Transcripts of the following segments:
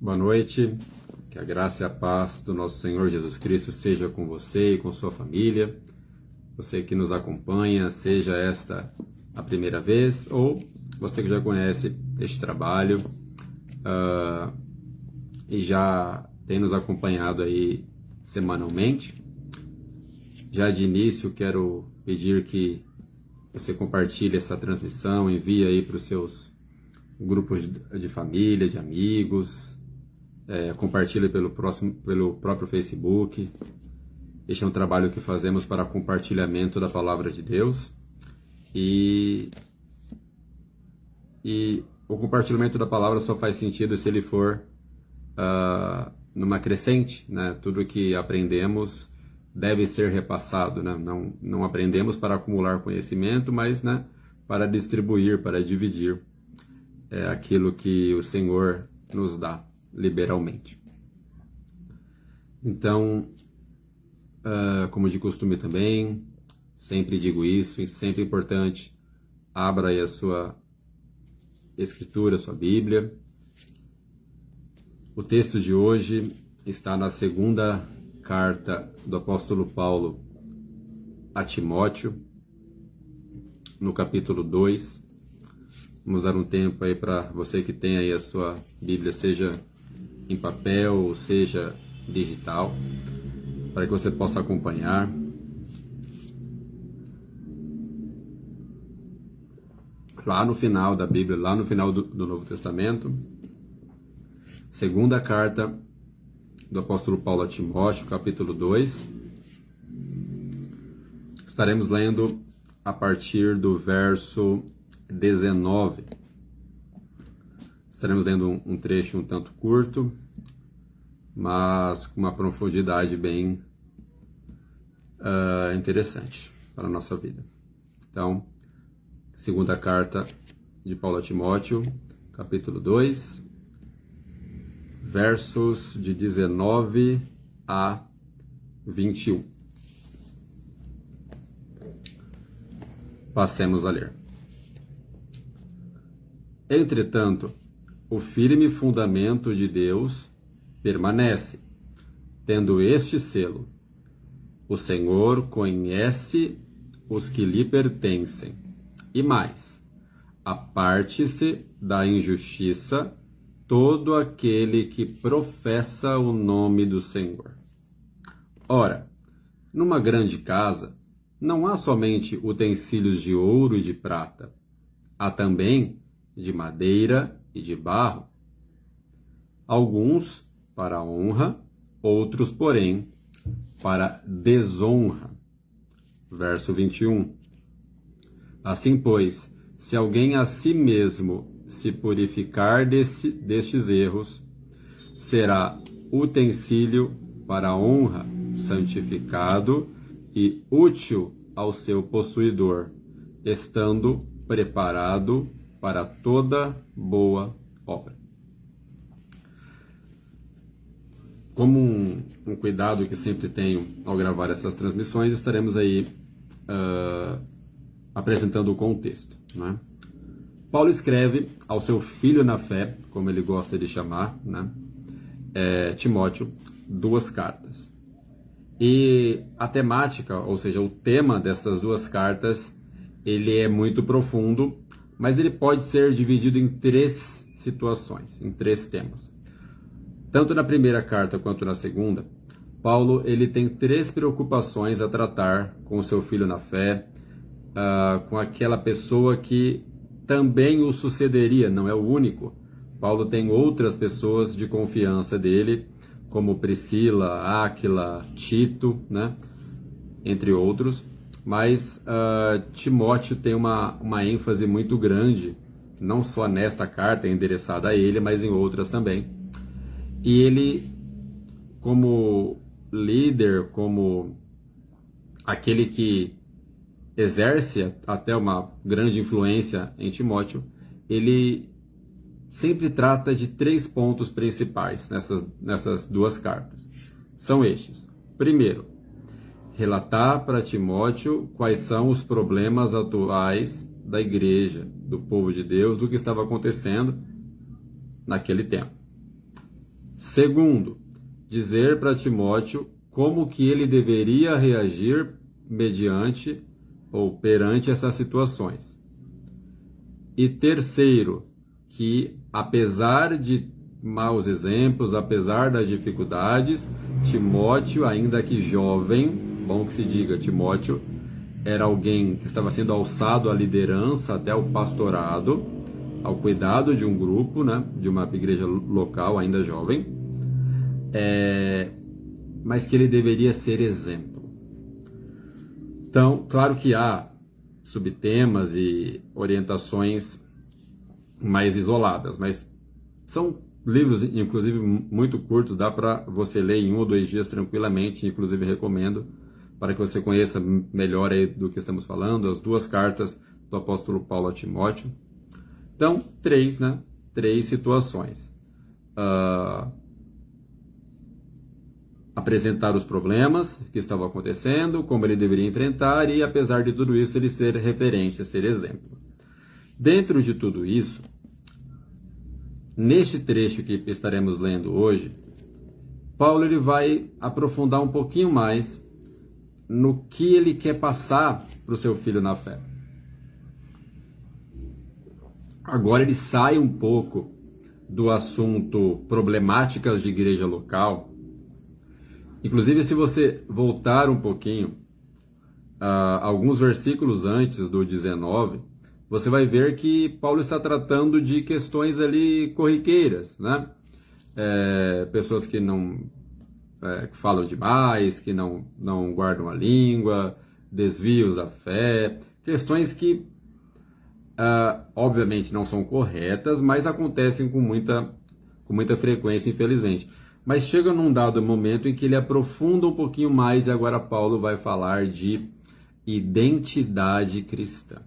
Boa noite, que a graça e a paz do nosso Senhor Jesus Cristo seja com você e com sua família. Você que nos acompanha, seja esta a primeira vez ou você que já conhece este trabalho e já tem nos acompanhado aí semanalmente. Já de início quero pedir que você compartilhe essa transmissão, envie aí para os seus grupos de família, de amigos, compartilhe pelo próprio Facebook. Este é um trabalho que fazemos para compartilhamento da Palavra de Deus e o compartilhamento da Palavra só faz sentido se ele for numa crescente, né? Tudo que aprendemos deve ser repassado, né? Não aprendemos para acumular conhecimento, mas, né, para distribuir, para dividir aquilo que o Senhor nos dá liberalmente. Então, como de costume também, sempre digo isso, e sempre é importante, abra aí a sua Escritura, a sua Bíblia. O texto de hoje está na segunda carta do apóstolo Paulo a Timóteo, no capítulo 2. Vamos dar um tempo aí para você que tem aí a sua Bíblia, seja em papel ou seja digital, para que você possa acompanhar. Lá no final da Bíblia, lá no final do Novo Testamento, segunda carta do apóstolo Paulo a Timóteo, capítulo 2. Estaremos lendo a partir do verso 19. Estaremos lendo um trecho um tanto curto, mas com uma profundidade bem interessante para a nossa vida. Então, segunda carta de Paulo a Timóteo, capítulo 2, versos de 19 a 21. Passemos a ler. Entretanto, o firme fundamento de Deus permanece, tendo este selo: o Senhor conhece os que lhe pertencem. E mais, aparte-se da injustiça todo aquele que professa o nome do Senhor. Ora, numa grande casa, não há somente utensílios de ouro e de prata, há também de madeira e de barro. Alguns para honra, outros, porém, para desonra. Verso 21. Assim, pois, se alguém a si mesmo se purificar destes erros, será utensílio para honra, santificado e útil ao seu possuidor, estando preparado para toda boa obra. Como um cuidado que sempre tenho ao gravar essas transmissões, estaremos aí apresentando o contexto, né? Paulo escreve ao seu filho na fé, como ele gosta de chamar, né, Timóteo, 2 cartas. E a temática, ou seja, o tema dessas 2 cartas, ele é muito profundo, mas ele pode ser dividido em 3 situações, em 3 temas. Tanto na primeira carta quanto na segunda, Paulo ele tem 3 preocupações a tratar com o seu filho na fé, com aquela pessoa que também o sucederia, não é o único. Paulo tem outras pessoas de confiança dele, como Priscila, Áquila, Tito, né? Entre outros. Mas Timóteo tem uma ênfase muito grande, não só nesta carta endereçada a ele, mas em outras também. E ele, como líder, como aquele que exerce até uma grande influência em Timóteo, ele sempre trata de 3 pontos principais nessas 2 cartas. São estes. Primeiro, relatar para Timóteo quais são os problemas atuais da igreja, do povo de Deus, do que estava acontecendo naquele tempo. Segundo, dizer para Timóteo como que ele deveria reagir mediante ou perante essas situações. E terceiro, que apesar de maus exemplos, apesar das dificuldades, Timóteo, ainda que jovem, bom que se diga, Timóteo era alguém que estava sendo alçado à liderança, até ao pastorado, ao cuidado de um grupo, né, de uma igreja local, ainda jovem, mas que ele deveria ser exemplo. Então, claro que há subtemas e orientações mais isoladas, mas são livros, inclusive, muito curtos, dá para você ler em 1 ou 2 dias tranquilamente, inclusive recomendo, para que você conheça melhor aí do que estamos falando, as 2 cartas do apóstolo Paulo a Timóteo. Então, 3 situações. Apresentar os problemas que estavam acontecendo, como ele deveria enfrentar e, apesar de tudo isso, ele ser referência, ser exemplo. Dentro de tudo isso, neste trecho que estaremos lendo hoje, Paulo ele vai aprofundar um pouquinho mais no que ele quer passar para o seu filho na fé. Agora ele sai um pouco do assunto problemáticas de igreja local. Inclusive, se você voltar um pouquinho, alguns versículos antes do 19, você vai ver que Paulo está tratando de questões ali corriqueiras, né? Pessoas que não que falam demais, que não guardam a língua, desvios da fé, questões que obviamente não são corretas, mas acontecem com muita frequência, infelizmente. Mas chega num dado momento em que ele aprofunda um pouquinho mais e agora Paulo vai falar de identidade cristã.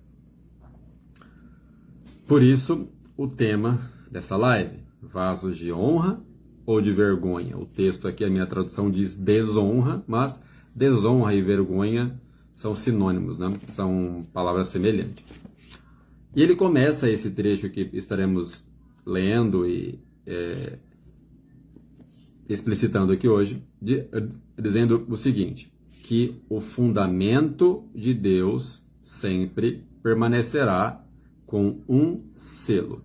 Por isso, o tema dessa live, vasos de honra ou de vergonha. O texto aqui, a minha tradução diz desonra, mas desonra e vergonha são sinônimos, né? São palavras semelhantes. E ele começa esse trecho que estaremos lendo e explicitando aqui hoje, dizendo o seguinte, que o fundamento de Deus sempre permanecerá com um selo.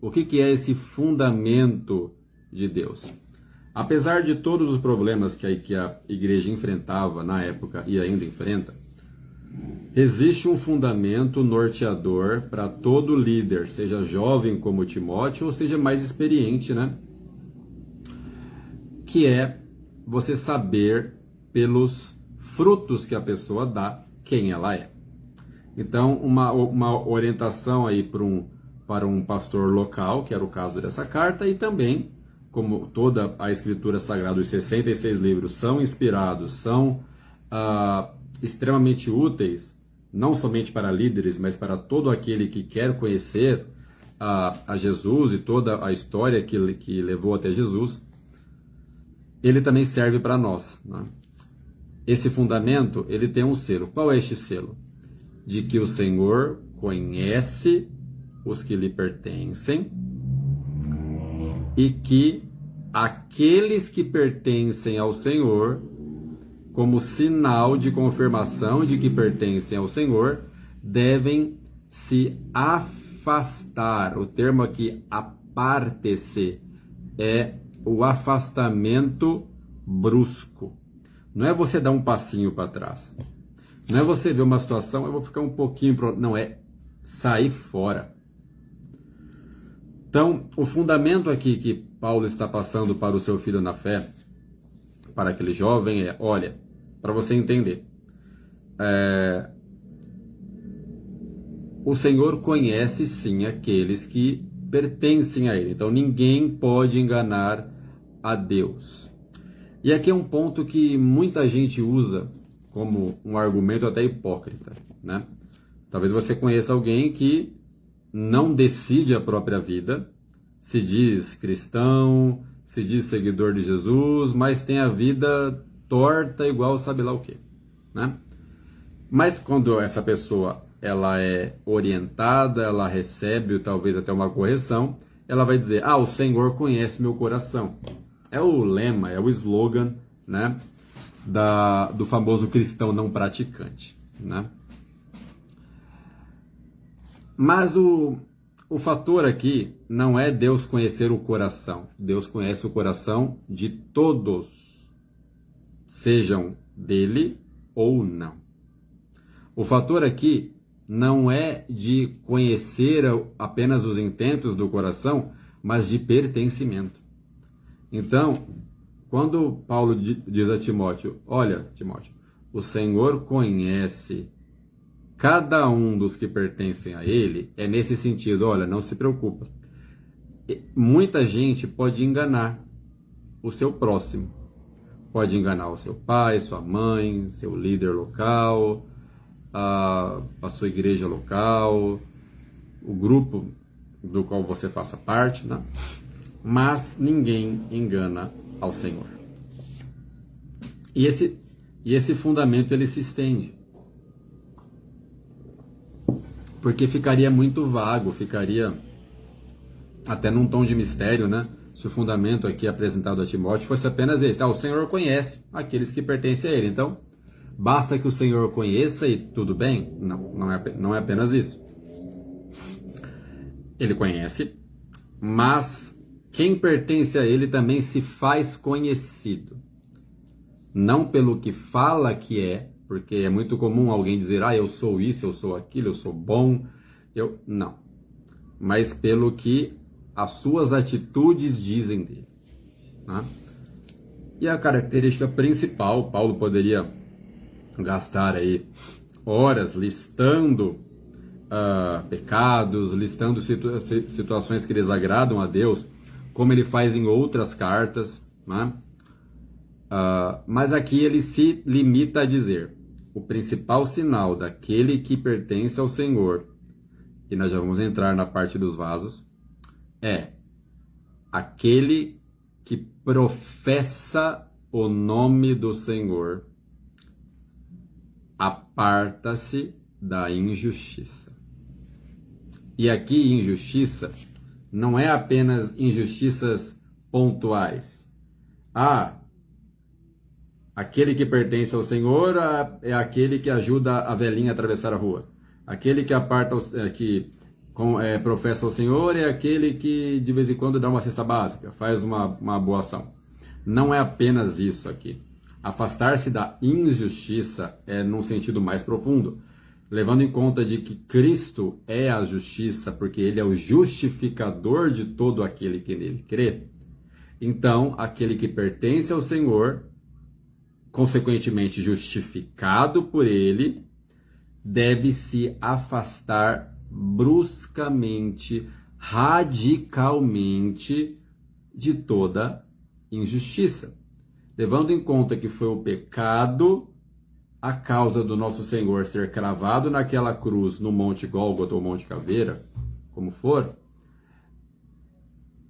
O que é esse fundamento de Deus? Apesar de todos os problemas que a igreja enfrentava na época e ainda enfrenta, existe um fundamento norteador para todo líder, seja jovem como Timóteo ou seja mais experiente, né? Que é você saber pelos frutos que a pessoa dá quem ela é. Então, uma orientação aí para um pastor local, que era o caso dessa carta, e também, como toda a Escritura Sagrada, os 66 livros são inspirados, são extremamente úteis, não somente para líderes, mas para todo aquele que quer conhecer a Jesus e toda a história que levou até Jesus, ele também serve para nós, né? Esse fundamento, ele tem um selo. Qual é este selo? De que o Senhor conhece os que lhe pertencem e que aqueles que pertencem ao Senhor, como sinal de confirmação de que pertencem ao Senhor, devem se afastar. O termo aqui, aparte-se, é o afastamento brusco. Não é você dar um passinho para trás. Não é você ver uma situação, eu vou ficar um pouquinho... Não, é sair fora. Então, o fundamento aqui que Paulo está passando para o seu filho na fé, para aquele jovem, é, olha, para você entender, o Senhor conhece sim aqueles que pertencem a Ele. Então, ninguém pode enganar a Deus. E aqui é um ponto que muita gente usa como um argumento até hipócrita, né? Talvez você conheça alguém que não decide a própria vida, se diz cristão, se diz seguidor de Jesus, mas tem a vida torta igual sabe lá o quê, né? Mas quando essa pessoa ela é orientada, ela recebe talvez até uma correção, ela vai dizer, o Senhor conhece meu coração. é o lema, é o slogan, né, do famoso cristão não praticante, né? Mas o fator aqui não é Deus conhecer o coração. Deus conhece o coração de todos, sejam dele ou não. O fator aqui não é de conhecer apenas os intentos do coração, mas de pertencimento. Então, quando Paulo diz a Timóteo, olha, Timóteo, o Senhor conhece cada um dos que pertencem a ele, é nesse sentido, olha, não se preocupa. Muita gente pode enganar o seu próximo. Pode enganar o seu pai, sua mãe, seu líder local, a sua igreja local, o grupo do qual você faça parte, né? Mas ninguém engana ao Senhor. E esse fundamento ele se estende. Porque ficaria muito vago, ficaria até num tom de mistério, né? Se o fundamento aqui apresentado a Timóteo fosse apenas esse. O Senhor conhece aqueles que pertencem a ele. Então, basta que o Senhor conheça e tudo bem? Não é apenas isso. Ele conhece, mas quem pertence a ele também se faz conhecido. Não pelo que fala que é, porque é muito comum alguém dizer, eu sou isso, eu sou aquilo, eu sou bom. Não. Mas pelo que as suas atitudes dizem dele. Né? E a característica principal, Paulo poderia gastar aí horas listando pecados, listando situações que desagradam a Deus, como ele faz em outras cartas, né? Mas aqui ele se limita a dizer: o principal sinal daquele que pertence ao Senhor, e nós já vamos entrar na parte dos vasos, é aquele que professa o nome do Senhor, aparta-se da injustiça. E aqui injustiça não é apenas injustiças pontuais. Aquele que pertence ao Senhor é aquele que ajuda a velhinha a atravessar a rua. Aquele que professa ao Senhor é aquele que de vez em quando dá uma cesta básica, faz uma boa ação. Não é apenas isso aqui. Afastar-se da injustiça é num sentido mais profundo, levando em conta de que Cristo é a justiça, porque ele é o justificador de todo aquele que nele crê. Então, aquele que pertence ao Senhor, consequentemente justificado por ele, deve se afastar bruscamente, radicalmente de toda injustiça, levando em conta que foi o pecado a causa do nosso Senhor ser cravado naquela cruz no Monte Gólgota ou Monte Caveira, como for.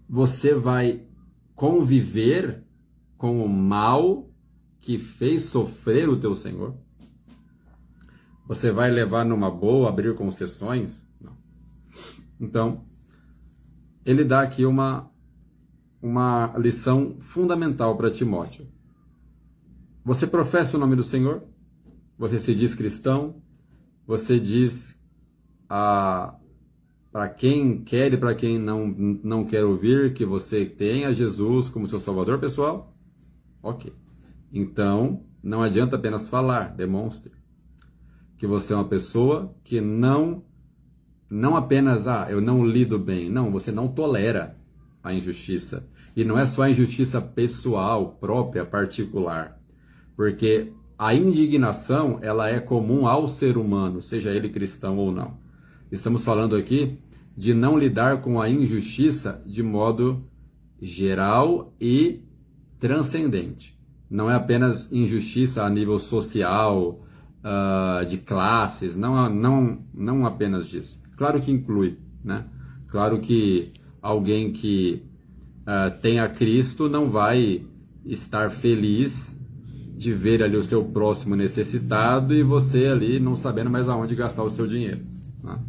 Você vai conviver com o mal que fez sofrer o teu Senhor? Você vai levar numa boa, abrir concessões? Não. Então, ele dá aqui uma lição fundamental para Timóteo. Você professa o nome do Senhor? Você se diz cristão? Você diz para quem quer e para quem não quer ouvir que você tem a Jesus como seu Salvador pessoal? Ok. Então, não adianta apenas falar, demonstre que você é uma pessoa que não apenas, eu não lido bem. Não, você não tolera a injustiça. E não é só a injustiça pessoal, própria, particular. Porque a indignação, ela é comum ao ser humano, seja ele cristão ou não. Estamos falando aqui de não lidar com a injustiça de modo geral e transcendente. Não é apenas injustiça a nível social, de classes, não apenas disso. Claro que inclui, né? Claro que alguém que tenha Cristo não vai estar feliz de ver ali o seu próximo necessitado e você ali não sabendo mais aonde gastar o seu dinheiro, né?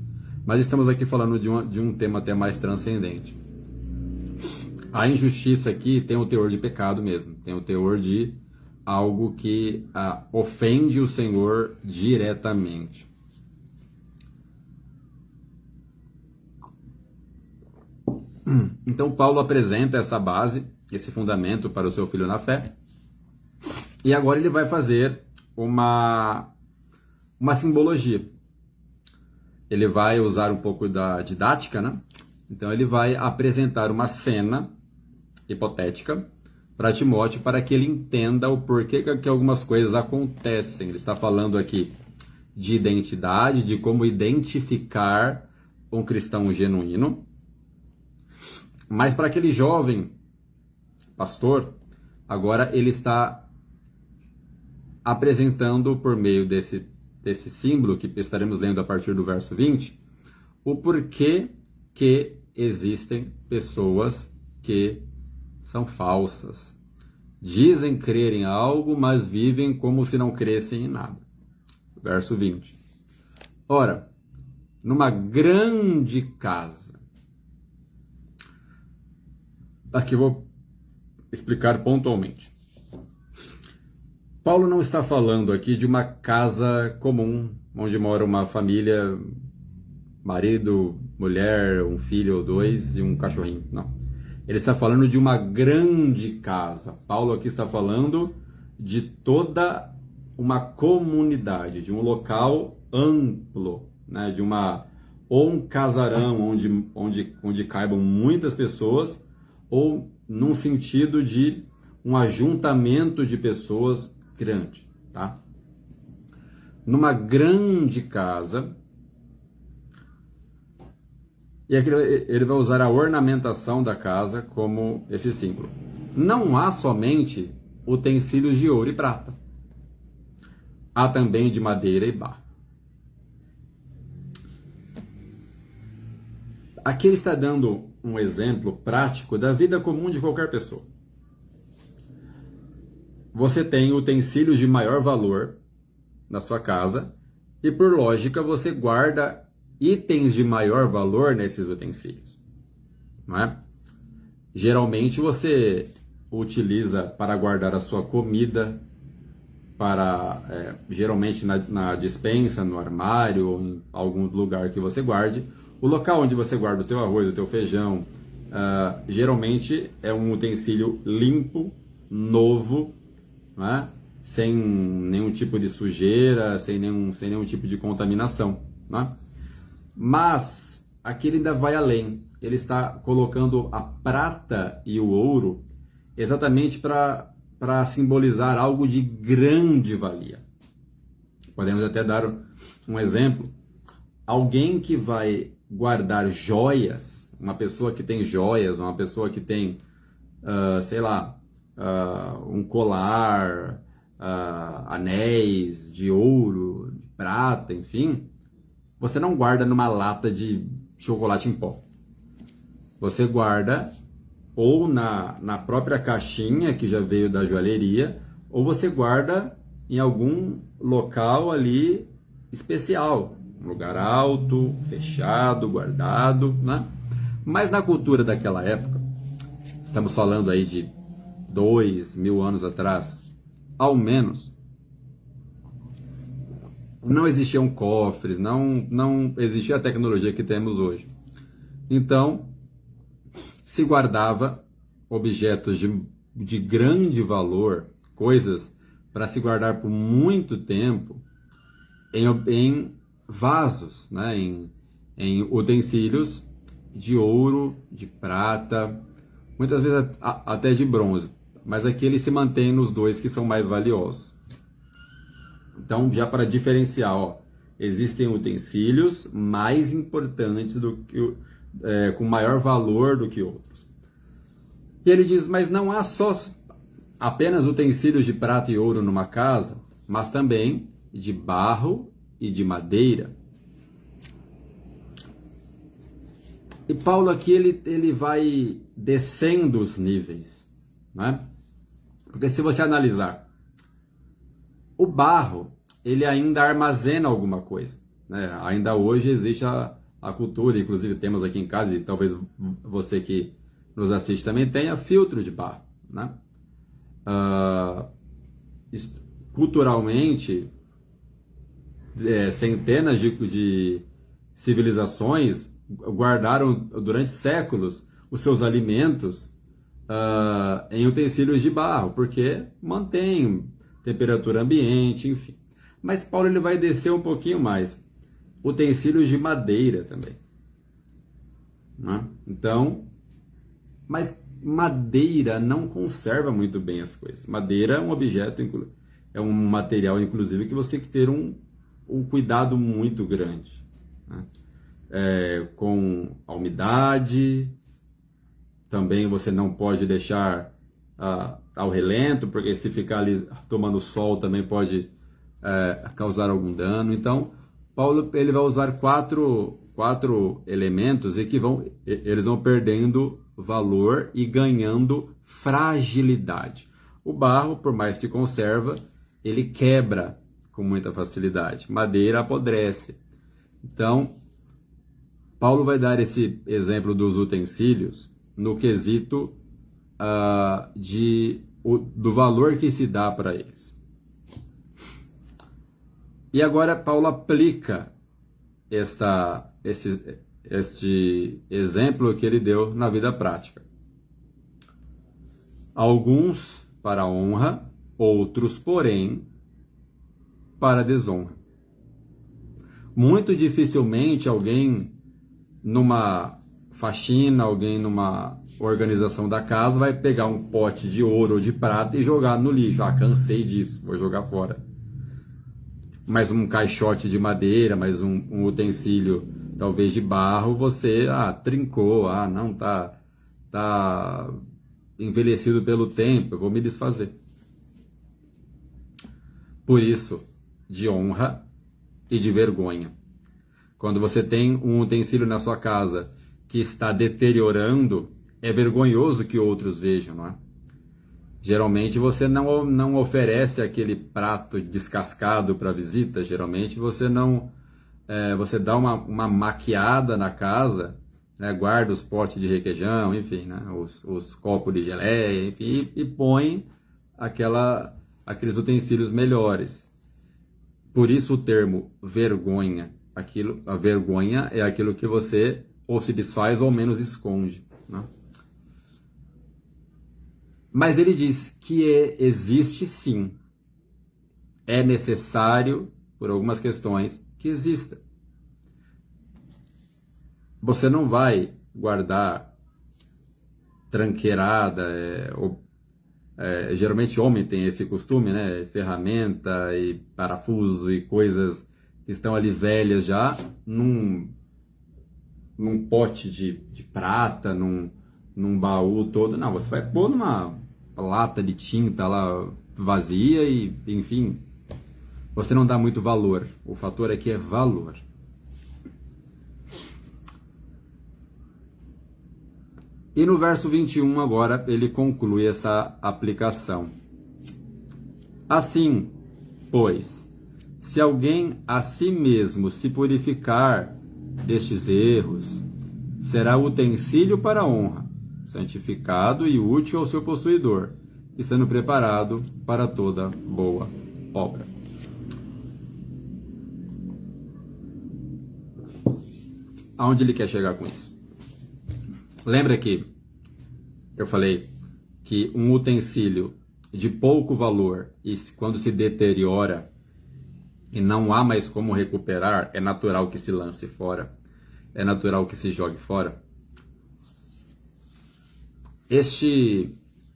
Mas estamos aqui falando de um tema até mais transcendente. A injustiça aqui tem o teor de pecado mesmo, tem o teor de algo que ofende o Senhor diretamente. Então Paulo apresenta essa base, esse fundamento para o seu filho na fé, e agora ele vai fazer uma simbologia. Ele vai usar um pouco da didática, né? Então ele vai apresentar uma cena hipotética para Timóteo, para que ele entenda o porquê que algumas coisas acontecem. Ele está falando aqui de identidade, de como identificar um cristão genuíno. Mas para aquele jovem pastor, agora ele está apresentando por meio desse símbolo que estaremos lendo a partir do verso 20, o porquê que existem pessoas que são falsas. Dizem crer em algo, mas vivem como se não crescem em nada. Verso 20. Ora, numa grande casa. Aqui eu vou explicar pontualmente. Paulo não está falando aqui de uma casa comum, onde mora uma família, marido, mulher, um filho ou dois e um cachorrinho. Não. Ele está falando de uma grande casa. Paulo aqui está falando de toda uma comunidade, de um local amplo, né? Ou um casarão onde caibam muitas pessoas, ou num sentido de um ajuntamento de pessoas grande, tá? Numa grande casa. E aqui ele vai usar a ornamentação da casa como esse símbolo. Não há somente utensílios de ouro e prata. Há também de madeira e barro. Aqui ele está dando um exemplo prático da vida comum de qualquer pessoa. Você tem utensílios de maior valor na sua casa e, por lógica, você guarda itens de maior valor nesses utensílios, não é? Geralmente você utiliza para guardar a sua comida, geralmente na despensa, no armário ou em algum lugar que você guarde. O local onde você guarda o teu arroz, o teu feijão, geralmente é um utensílio limpo, novo, não é? Sem nenhum tipo de sujeira, sem nenhum tipo de contaminação, não é? Mas aqui ele ainda vai além. Ele está colocando a prata e o ouro exatamente para simbolizar algo de grande valia. Podemos até dar um exemplo. Alguém que vai guardar joias, uma pessoa que tem joias, uma pessoa que tem, um colar, anéis de ouro, de prata, enfim, você não guarda numa lata de chocolate em pó. Você guarda ou na própria caixinha que já veio da joalheria, ou você guarda em algum local ali especial, um lugar alto, fechado, guardado, né? Mas na cultura daquela época, estamos falando aí de 2000 anos atrás, ao menos, não existiam cofres, não existia a tecnologia que temos hoje. Então, se guardava objetos de grande valor, coisas para se guardar por muito tempo, em vasos, né? em utensílios de ouro, de prata, muitas vezes até de bronze. Mas aqui ele se mantém nos dois que são mais valiosos. Então, já para diferenciar, existem utensílios mais importantes com maior valor do que outros. E ele diz, mas não há apenas utensílios de prata e ouro numa casa, mas também de barro e de madeira. E Paulo aqui ele vai descendo os níveis, né? Porque se você analisar, o barro, ele ainda armazena alguma coisa, né? Ainda hoje existe a cultura, inclusive temos aqui em casa, e talvez você que nos assiste também tenha filtro de barro, né? Culturalmente, centenas de civilizações guardaram durante séculos os seus alimentos em utensílios de barro, porque mantém temperatura ambiente, enfim. Mas Paulo ele vai descer um pouquinho mais. Utensílios de madeira também, né? Então, mas madeira não conserva muito bem as coisas. Madeira é um objeto, é um material, inclusive, que você tem que ter um cuidado muito grande, né? Com a umidade, também você não pode deixar ao relento, porque se ficar ali tomando sol também pode causar algum dano. Então, Paulo ele vai usar quatro elementos e que eles vão perdendo valor e ganhando fragilidade. O barro, por mais que conserva, ele quebra com muita facilidade. Madeira apodrece. Então, Paulo vai dar esse exemplo dos utensílios no quesito do valor que se dá para eles. E agora Paulo aplica este exemplo que ele deu na vida prática. Alguns para honra, outros, porém, para desonra. Muito dificilmente alguém numa faxina, alguém numa organização da casa vai pegar um pote de ouro ou de prata e jogar no lixo. Cansei disso, vou jogar fora. Mais um caixote de madeira, mais um utensílio talvez de barro, você trincou, não tá envelhecido pelo tempo, eu vou me desfazer. Por isso, de honra e de vergonha. Quando você tem um utensílio na sua casa que está deteriorando, é vergonhoso que outros vejam, não é? Geralmente você não oferece aquele prato descascado para visita, geralmente você não... você dá uma maquiada na casa, né? Guarda os potes de requeijão, enfim, né? os copos de geleia, enfim, e põe aqueles utensílios melhores. Por isso o termo vergonha. A vergonha é aquilo que você ou se desfaz ou menos esconde, né? Mas ele diz que existe sim. É necessário, por algumas questões, que exista. Você não vai guardar tranqueirada, geralmente homem tem esse costume, né? Ferramenta e parafuso e coisas que estão ali velhas já, num pote de prata, num baú todo. Não, você vai pôr numa lata de tinta lá vazia e, enfim, você não dá muito valor. O fator aqui é valor. E no verso 21 agora ele conclui essa aplicação. Assim, pois, se alguém a si mesmo se purificar destes erros, será utensílio para a honra, santificado e útil ao seu possuidor, estando preparado para toda boa obra. Aonde ele quer chegar com isso? Lembra que eu falei que um utensílio de pouco valor, e quando se deteriora e não há mais como recuperar, é natural que se lance fora, é natural que se jogue fora.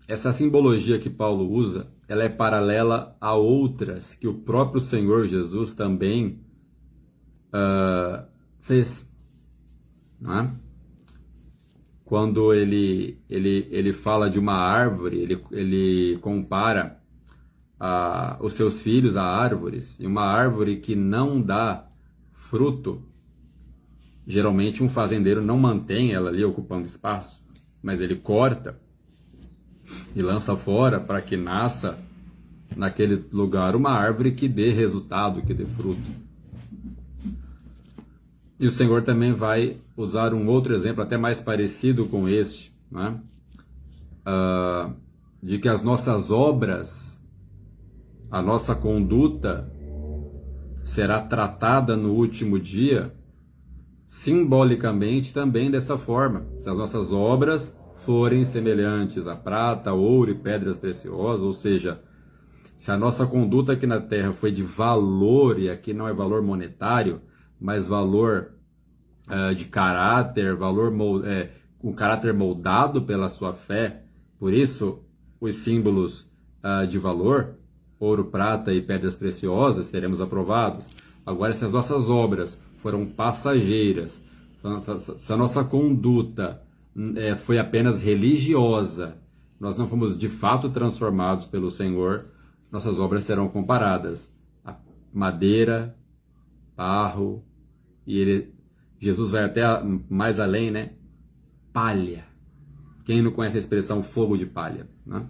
Essa simbologia que Paulo usa, ela é paralela a outras que o próprio Senhor Jesus também fez, não é? Quando ele fala de uma árvore, ele compara os seus filhos a árvores, e uma árvore que não dá fruto, geralmente um fazendeiro não mantém ela ali ocupando espaço, mas ele corta e lança fora para que nasça naquele lugar uma árvore que dê resultado, que dê fruto. E o Senhor também vai usar um outro exemplo, até mais parecido com este, né? De que as nossas obras, a nossa conduta será tratada no último dia, simbolicamente também dessa forma. Se as nossas obras forem semelhantes a prata, ouro e pedras preciosas, ou seja, se a nossa conduta aqui na Terra foi de valor, e aqui não é valor monetário, mas valor de caráter, um caráter moldado pela sua fé, por isso os símbolos de valor, ouro, prata e pedras preciosas, seremos aprovados. Agora, se as nossas obras foram passageiras, se a nossa conduta foi apenas religiosa, nós não fomos de fato transformados pelo Senhor, nossas obras serão comparadas a madeira, barro, e Jesus vai até mais além, né? Palha. Quem não conhece a expressão fogo de palha, né?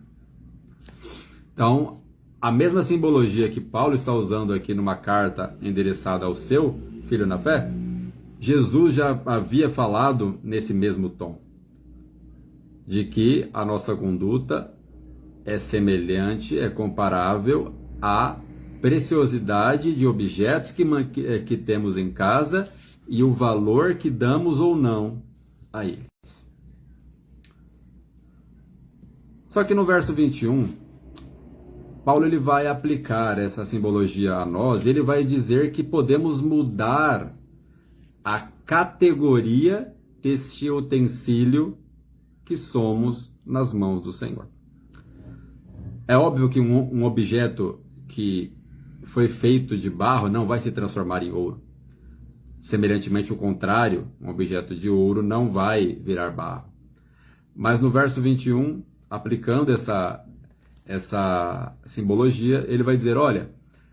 Então, a mesma simbologia que Paulo está usando aqui numa carta endereçada ao seu filho na fé, Jesus já havia falado nesse mesmo tom, de que a nossa conduta é semelhante, é comparável à preciosidade de objetos que temos em casa e o valor que damos ou não a eles. Só que no verso 21, Paulo ele vai aplicar essa simbologia a nós, ele vai dizer que podemos mudar a categoria deste utensílio que somos nas mãos do Senhor. É óbvio que um objeto que foi feito de barro não vai se transformar em ouro. Semelhantemente, o contrário, um objeto de ouro não vai virar barro. Mas no verso 21, aplicando essa simbologia, ele vai dizer, olha,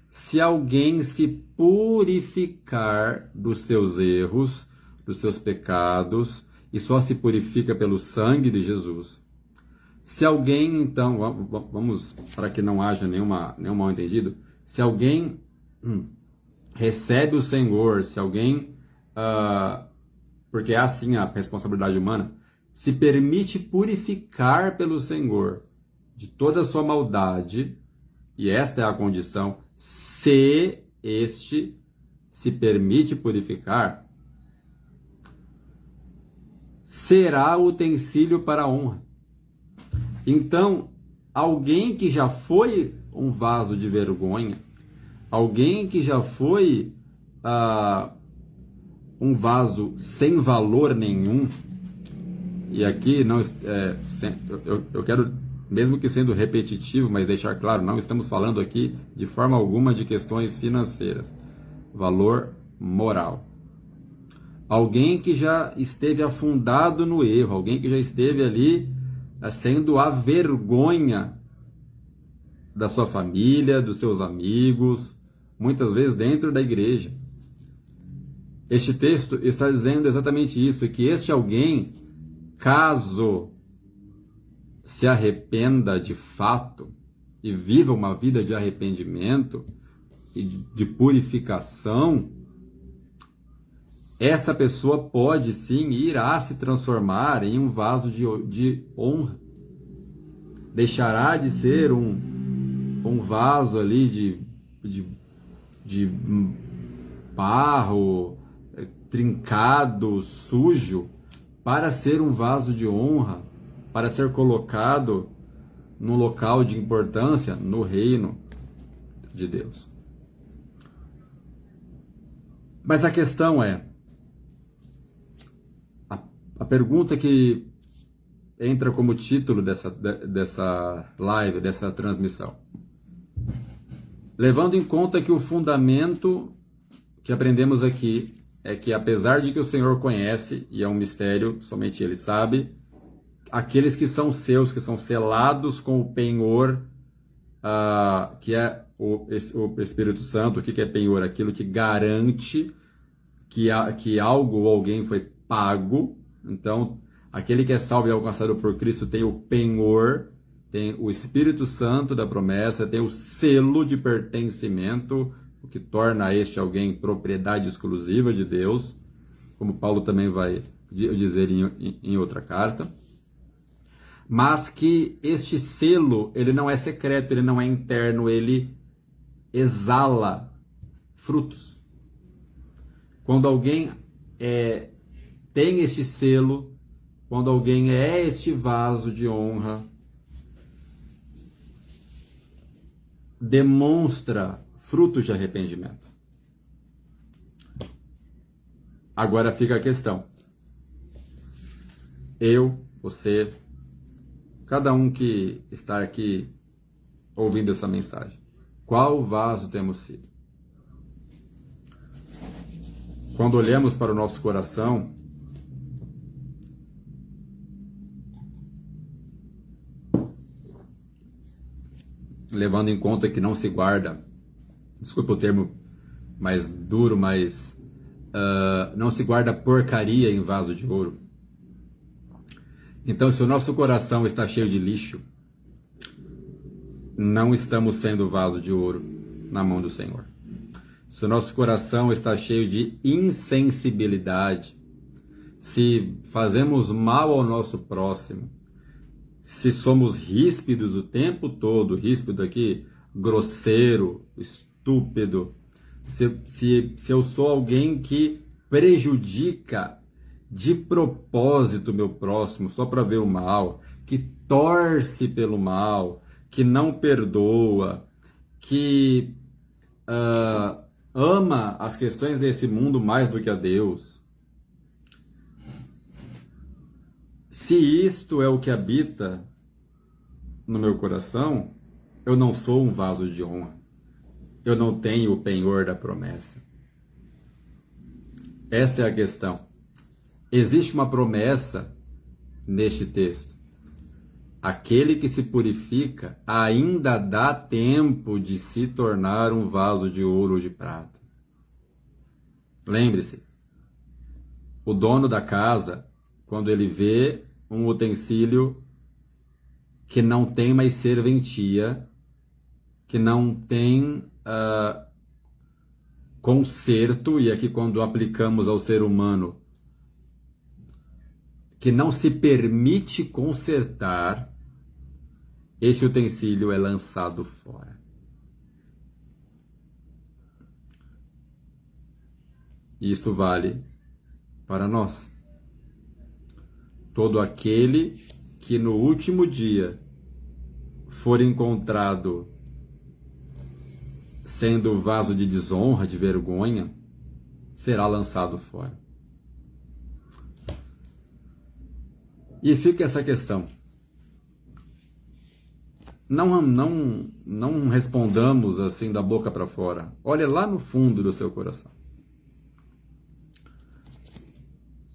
se alguém se purificar dos seus erros, dos seus pecados, e só se purifica pelo sangue de Jesus. Se alguém, então, vamos, para que não haja nenhum mal entendido, se alguém recebe o Senhor, se alguém, porque é assim a responsabilidade humana, se permite purificar pelo Senhor de toda a sua maldade, e esta é a condição, se este se permite purificar, será utensílio para a honra. Então, alguém que já foi um vaso de vergonha, alguém que já foi um vaso sem valor nenhum, e aqui não, eu quero, mesmo que sendo repetitivo, mas deixar claro, não estamos falando aqui de forma alguma de questões financeiras, valor moral. Alguém que já esteve afundado no erro, alguém que já esteve ali sendo a vergonha da sua família, dos seus amigos, muitas vezes dentro da igreja. Este texto está dizendo exatamente isso, que este alguém, caso se arrependa de fato e viva uma vida de arrependimento e de purificação, essa pessoa pode sim e irá se transformar em um vaso de honra. Deixará de ser um vaso ali de barro, trincado, sujo, para ser um vaso de honra, para ser colocado num local de importância no reino de Deus. Mas a questão é, a pergunta que entra como título dessa live, dessa transmissão. Levando em conta que o fundamento que aprendemos aqui é que, apesar de que o Senhor conhece, e é um mistério, somente Ele sabe, aqueles que são seus, que são selados com o penhor, que é o Espírito Santo. O que é penhor? Aquilo que garante que algo ou alguém foi pago. Então, aquele que é salvo e alcançado por Cristo tem o penhor, tem o Espírito Santo da promessa, tem o selo de pertencimento, o que torna este alguém propriedade exclusiva de Deus, como Paulo também vai dizer em outra carta. mas que este selo, ele não é secreto, ele não é interno, ele exala frutos. Quando alguém tem este selo, quando alguém é este vaso de honra, demonstra frutos de arrependimento. Agora fica a questão. Eu, você, cada um que está aqui ouvindo essa mensagem, qual vaso temos sido? Quando olhamos para o nosso coração, levando em conta que não se guarda, desculpa o termo mais duro, mas não se guarda porcaria em vaso de ouro. Então, se o nosso coração está cheio de lixo, não estamos sendo vaso de ouro na mão do Senhor. Se o nosso coração está cheio de insensibilidade, se fazemos mal ao nosso próximo, se somos ríspidos o tempo todo, ríspido aqui, grosseiro, estúpido, se eu sou alguém que prejudica de propósito meu próximo só para ver o mal, que torce pelo mal, que não perdoa, que ama as questões desse mundo mais do que a Deus. Se isto é o que habita no meu coração, eu não sou um vaso de honra. Eu não tenho o penhor da promessa. Essa é a questão. Existe uma promessa neste texto. Aquele que se purifica ainda dá tempo de se tornar um vaso de ouro ou de prata. Lembre-se, o dono da casa, quando ele vê um utensílio que não tem mais serventia, que não tem conserto, e aqui quando aplicamos ao ser humano, que não se permite consertar, esse utensílio é lançado fora. Isto vale para nós. Todo aquele que no último dia for encontrado sendo vaso de desonra, de vergonha, será lançado fora. E fica essa questão. Não respondamos assim da boca para fora. Olha lá no fundo do seu coração.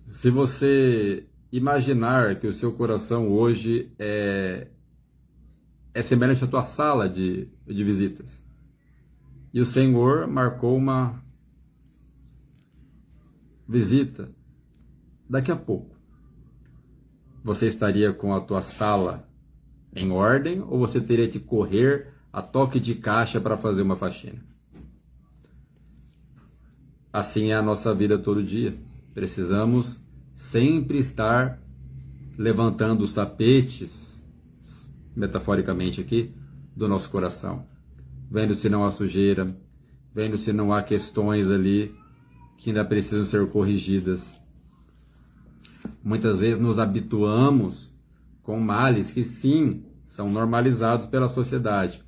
Se você imaginar que o seu coração hoje é semelhante à tua sala de visitas, e o Senhor marcou uma visita daqui a pouco, você estaria com a tua sala em ordem ou você teria que correr a toque de caixa para fazer uma faxina? Assim é a nossa vida todo dia. Precisamos sempre estar levantando os tapetes, metaforicamente aqui, do nosso coração, vendo se não há sujeira, vendo se não há questões ali que ainda precisam ser corrigidas. Muitas vezes nos habituamos com males que sim, são normalizados pela sociedade,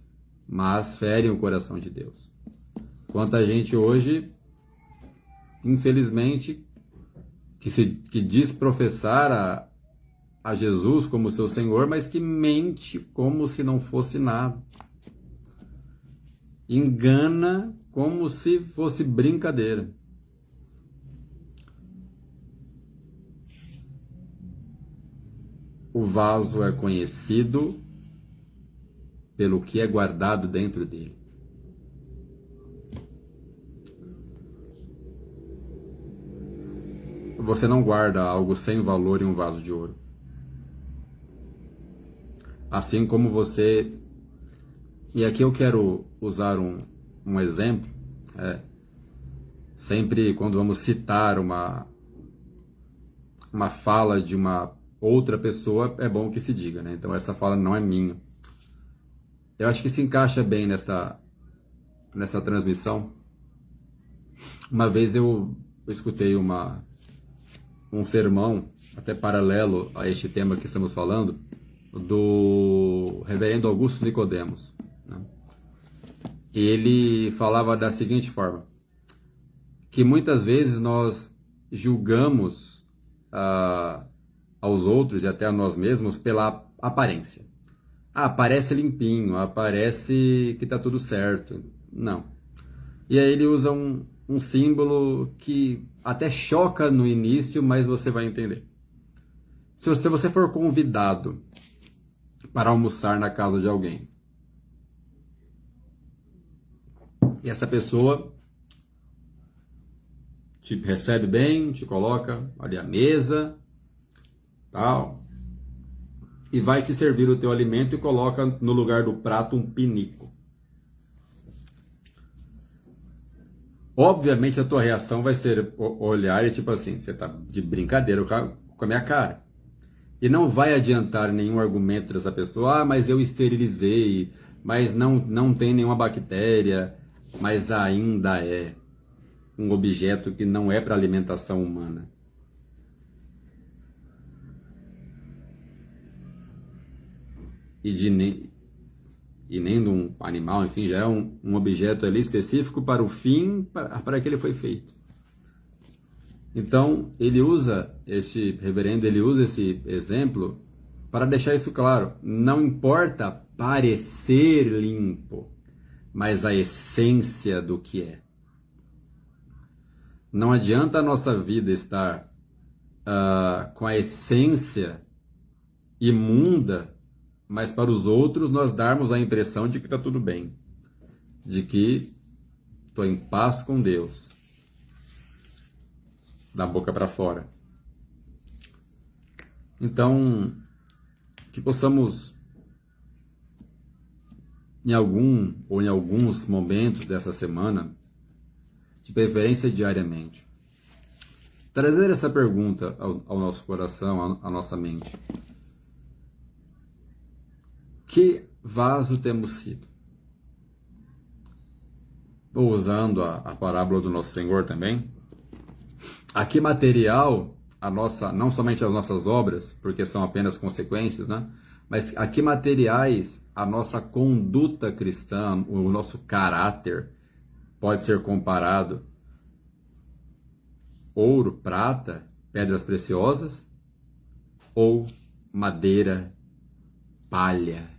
mas ferem o coração de Deus. Quanta gente hoje, infelizmente, que diz professar a Jesus como seu Senhor, mas que mente como se não fosse nada. Engana como se fosse brincadeira. O vaso é conhecido pelo que é guardado dentro dele. Você não guarda algo sem valor em um vaso de ouro. Assim como você... E aqui eu quero usar um exemplo. Sempre quando vamos citar uma fala de uma outra pessoa, é bom que se diga, né? Então essa fala não é minha. Eu acho que se encaixa bem nessa transmissão. Uma vez eu escutei um sermão, até paralelo a este tema que estamos falando, do reverendo Augusto Nicodemos, né? Ele falava da seguinte forma, que muitas vezes nós julgamos aos outros e até a nós mesmos pela aparência. Parece limpinho, parece que está tudo certo. Não. E aí ele usa um símbolo que até choca no início, mas você vai entender. Se você for convidado para almoçar na casa de alguém, e essa pessoa te recebe bem, te coloca ali à mesa, tal, e vai te servir o teu alimento e coloca no lugar do prato um pinico. Obviamente a tua reação vai ser olhar e tipo assim, você tá de brincadeira com a minha cara. E não vai adiantar nenhum argumento dessa pessoa, mas eu esterilizei, mas não tem nenhuma bactéria, mas ainda é um objeto que não é para alimentação humana. E nem de um animal, enfim, já é um objeto ali específico para o fim para que ele foi feito. Então, esse reverendo usa esse exemplo para deixar isso claro. Não importa parecer limpo, mas a essência do que é. Não adianta a nossa vida estar com a essência imunda, mas para os outros nós darmos a impressão de que está tudo bem, de que estou em paz com Deus, da boca para fora. Então, que possamos, em alguns momentos dessa semana, de preferência diariamente, trazer essa pergunta ao nosso coração, à nossa mente. Que vaso temos sido? Ou usando a parábola do nosso Senhor também, a que material não somente as nossas obras, porque são apenas consequências, né? Mas a que materiais a nossa conduta cristã, o nosso caráter pode ser comparado? Ouro, prata, pedras preciosas ou madeira, palha,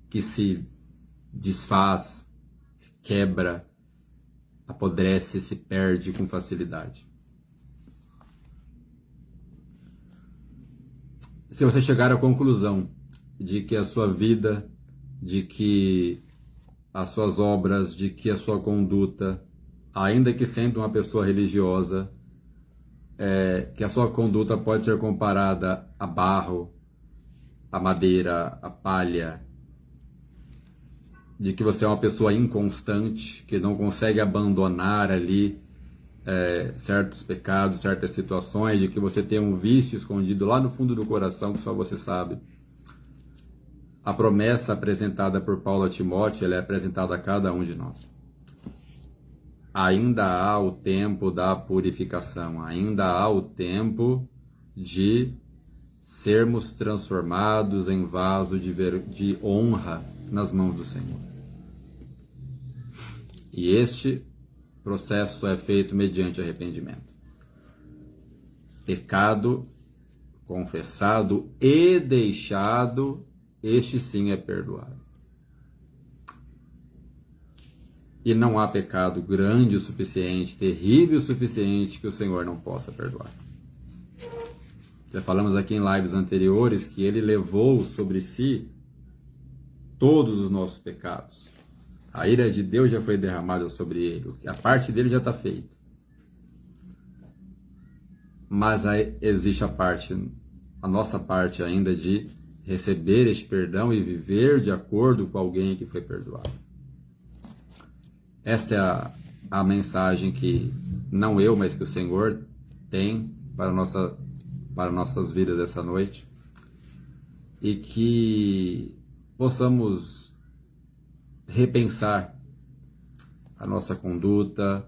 que se desfaz, se quebra, apodrece, se perde com facilidade. Se você chegar à conclusão de que a sua vida, de que as suas obras, de que a sua conduta, ainda que sendo uma pessoa religiosa, que a sua conduta pode ser comparada a barro, a madeira, a palha, de que você é uma pessoa inconstante, que não consegue abandonar ali certos pecados, certas situações, de que você tem um vício escondido lá no fundo do coração que só você sabe. A promessa apresentada por Paulo a Timóteo, ela é apresentada a cada um de nós. Ainda há o tempo da purificação, ainda há o tempo de sermos transformados em vaso de honra nas mãos do Senhor. E este processo é feito mediante arrependimento. Pecado confessado e deixado, este sim é perdoado. E não há pecado grande o suficiente, terrível o suficiente que o Senhor não possa perdoar. Já falamos aqui em lives anteriores que Ele levou sobre si todos os nossos pecados. A ira de Deus já foi derramada sobre Ele, a parte dele já está feita. Mas aí existe a nossa parte ainda de receber este perdão e viver de acordo com alguém que foi perdoado. Esta é a mensagem que não eu, mas que o Senhor tem para a nossa para nossas vidas essa noite e que possamos repensar a nossa conduta,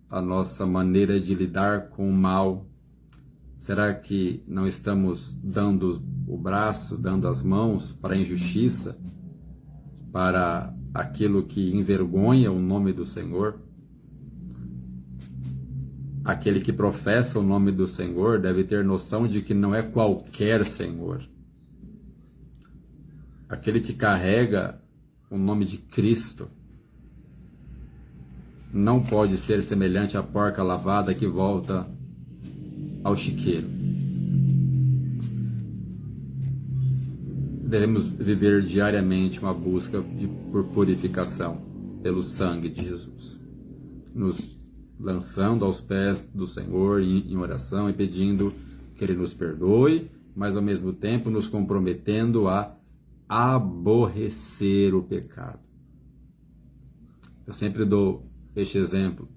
a nossa maneira de lidar com o mal. Será que não estamos dando o braço, dando as mãos para a injustiça, para aquilo que envergonha o nome do Senhor? Aquele que professa o nome do Senhor deve ter noção de que não é qualquer Senhor. Aquele que carrega o nome de Cristo não pode ser semelhante à porca lavada que volta ao chiqueiro. Devemos viver diariamente uma busca por purificação pelo sangue de Jesus, nos lançando aos pés do Senhor em oração e pedindo que Ele nos perdoe, mas ao mesmo tempo nos comprometendo a aborrecer o pecado. Eu sempre dou este exemplo.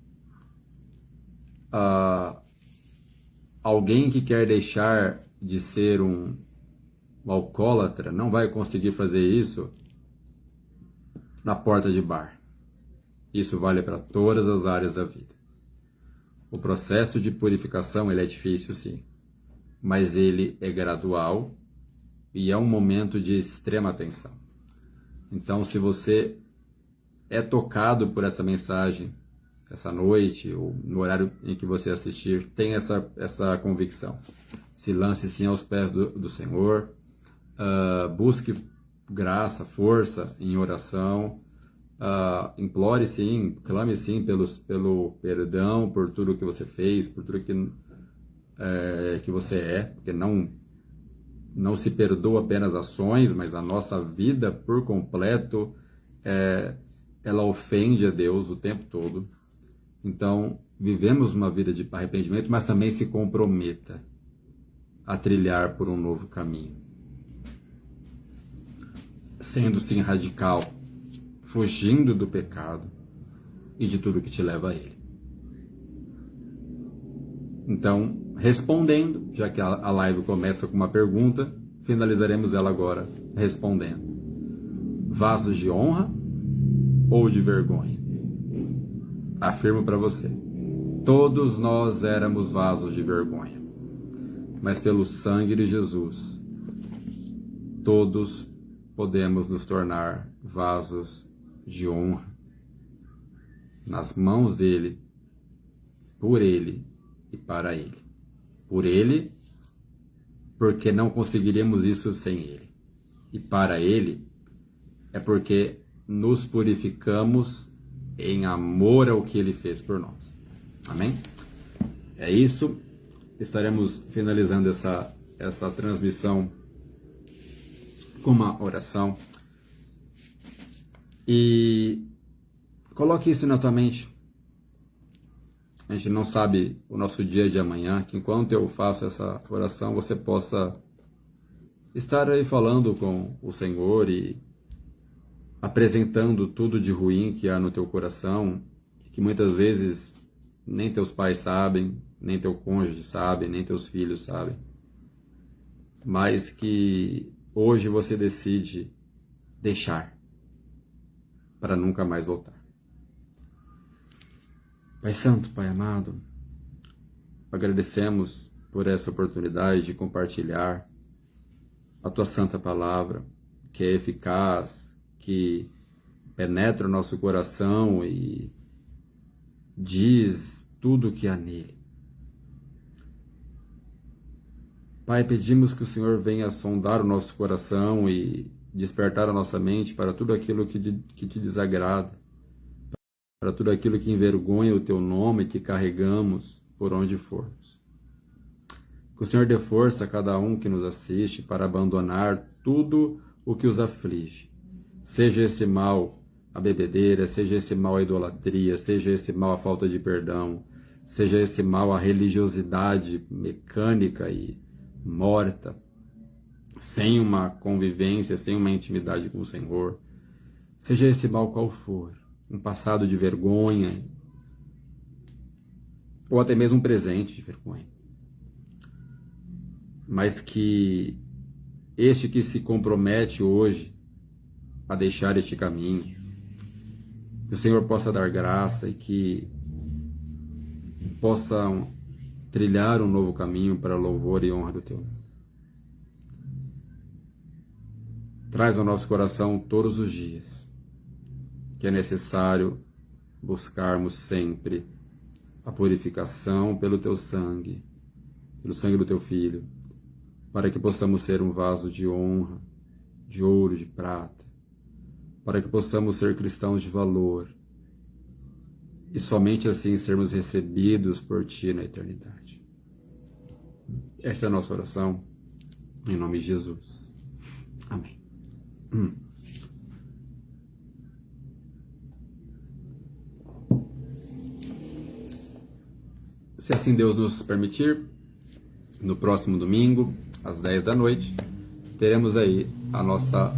Alguém que quer deixar de ser um alcoólatra não vai conseguir fazer isso na porta de bar. Isso vale para todas as áreas da vida. O processo de purificação ele é difícil, sim, mas ele é gradual e é um momento de extrema atenção. Então, se você é tocado por essa mensagem essa noite ou no horário em que você assistir, tenha essa convicção. Se lance sim aos pés do Senhor, busque graça, força em oração, implore sim, clame sim pelo perdão por tudo que você fez, por tudo que você é, porque não se perdoa apenas ações, mas a nossa vida por completo, ela ofende a Deus o tempo todo. Então, vivemos uma vida de arrependimento, mas também se comprometa a trilhar por um novo caminho. Sendo sim radical, fugindo do pecado e de tudo que te leva a ele. Então, respondendo, já que a live começa com uma pergunta, finalizaremos ela agora respondendo. Vasos de honra ou de vergonha? Afirmo para você, todos nós éramos vasos de vergonha, mas pelo sangue de Jesus, todos podemos nos tornar vasos de honra, nas mãos dele, por ele e para ele. Por ele, porque não conseguiríamos isso sem ele. E para ele, é porque nos purificamos em amor ao que ele fez por nós. Amém? É isso. Estaremos finalizando essa transmissão com uma oração. E coloque isso na tua mente. A gente não sabe o nosso dia de amanhã, que enquanto eu faço essa oração, você possa estar aí falando com o Senhor e apresentando tudo de ruim que há no teu coração, que muitas vezes nem teus pais sabem, nem teu cônjuge sabe, nem teus filhos sabem, mas que hoje você decide deixar para nunca mais voltar. Pai Santo, Pai amado, agradecemos por essa oportunidade de compartilhar a Tua Santa Palavra, que é eficaz, que penetra o nosso coração e diz tudo o que há nele. Pai, pedimos que o Senhor venha sondar o nosso coração e despertar a nossa mente para tudo aquilo que te desagrada, para tudo aquilo que envergonha o Teu nome que carregamos por onde formos. Que o Senhor dê força a cada um que nos assiste para abandonar tudo o que os aflige. Seja esse mal a bebedeira, seja esse mal a idolatria, seja esse mal a falta de perdão, seja esse mal a religiosidade mecânica e morta, sem uma convivência, sem uma intimidade com o Senhor, seja esse mal qual for, um passado de vergonha, ou até mesmo um presente de vergonha. mas que este que se compromete hoje a deixar este caminho, que o Senhor possa dar graça e que possam trilhar um novo caminho para louvor e honra do Teu nome. Traz ao nosso coração todos os dias que é necessário buscarmos sempre a purificação pelo Teu sangue do Teu Filho, para que possamos ser um vaso de honra, de ouro, de prata, para que possamos ser cristãos de valor e somente assim sermos recebidos por Ti na eternidade. Essa é a nossa oração, em nome de Jesus. Amém. Se assim Deus nos permitir, no próximo domingo, às 10 da noite, teremos aí a nossa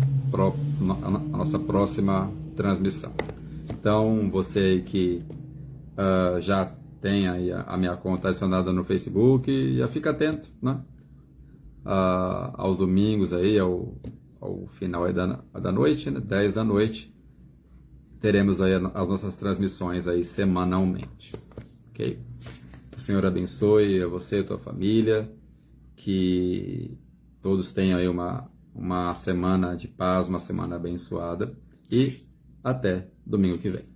próxima transmissão. Então, você aí que já tem aí a minha conta adicionada no Facebook, já fica atento, né? Aos domingos aí, ao final aí da noite, né? 10 da noite, teremos aí as nossas transmissões aí semanalmente, ok? O Senhor abençoe a você e a tua família, que todos tenham aí uma semana de paz, uma semana abençoada, e até domingo que vem.